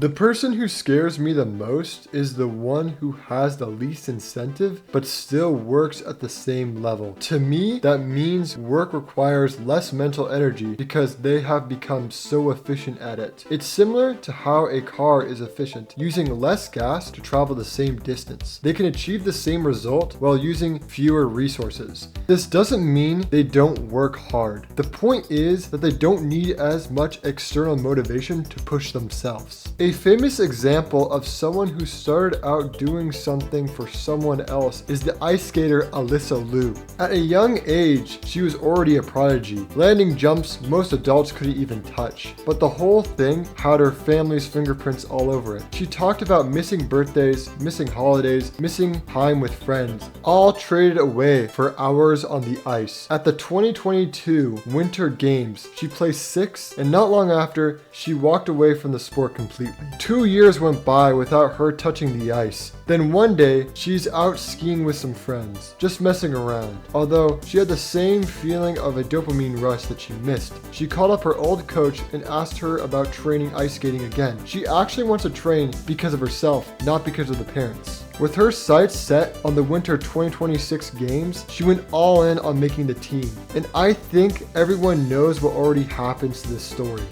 The person who scares me the most is the one who has the least incentive but still works at the same level. To me, that means work requires less mental energy because they have become so efficient at it. It's similar to how a car is efficient, using less gas to travel the same distance. They can achieve the same result while using fewer resources. This doesn't mean they don't work hard. The point is that they don't need as much external motivation to push themselves. A famous example of someone who started out doing something for someone else is the ice skater Alyssa Liu. At a young age, she was already a prodigy, landing jumps most adults couldn't even touch. But the whole thing had her family's fingerprints all over it. She talked about missing birthdays, missing holidays, missing time with friends, all traded away for hours on the ice. At the 2022 Winter Games, she placed 6th, and not long after, she walked away from the sport completely. 2 years went by without her touching the ice. Then one day, she's out skiing with some friends, just messing around. Although she had the same feeling of a dopamine rush that she missed. She called up her old coach and asked her about training ice skating again. She actually wants to train because of herself, not because of the parents. With her sights set on the Winter 2026 Games, she went all in on making the team. And I think everyone knows what already happens to this story.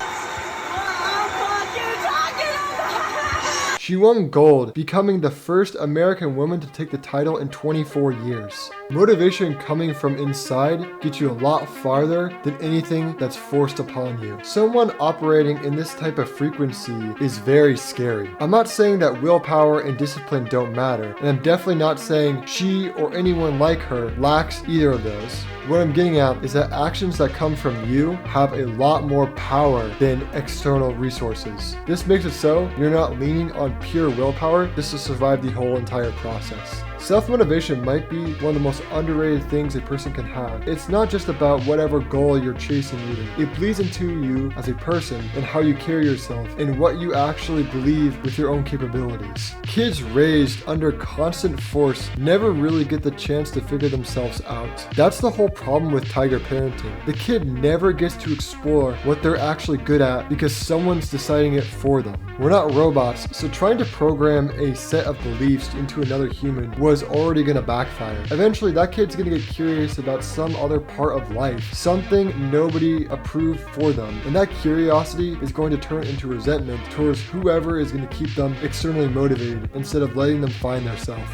She won gold, becoming the first American woman to take the title in 24 years. Motivation coming from inside gets you a lot farther than anything that's forced upon you. Someone operating in this type of frequency is very scary. I'm not saying that willpower and discipline don't matter, and I'm definitely not saying she or anyone like her lacks either of those. What I'm getting at is that actions that come from you have a lot more power than external resources. This makes it so you're not leaning on pure willpower just to survive the whole entire process. Self-motivation might be one of the most underrated things a person can have. It's not just about whatever goal you're chasing either. It bleeds into you as a person and how you carry yourself and what you actually believe with your own capabilities. Kids raised under constant force never really get the chance to figure themselves out. That's the whole problem with tiger parenting. The kid never gets to explore what they're actually good at because someone's deciding it for them. We're not robots, so trying to program a set of beliefs into another human was already gonna backfire. Eventually, that kid's gonna get curious about some other part of life, something nobody approved for them, and that curiosity is going to turn into resentment towards whoever is gonna keep them externally motivated instead of letting them find themselves.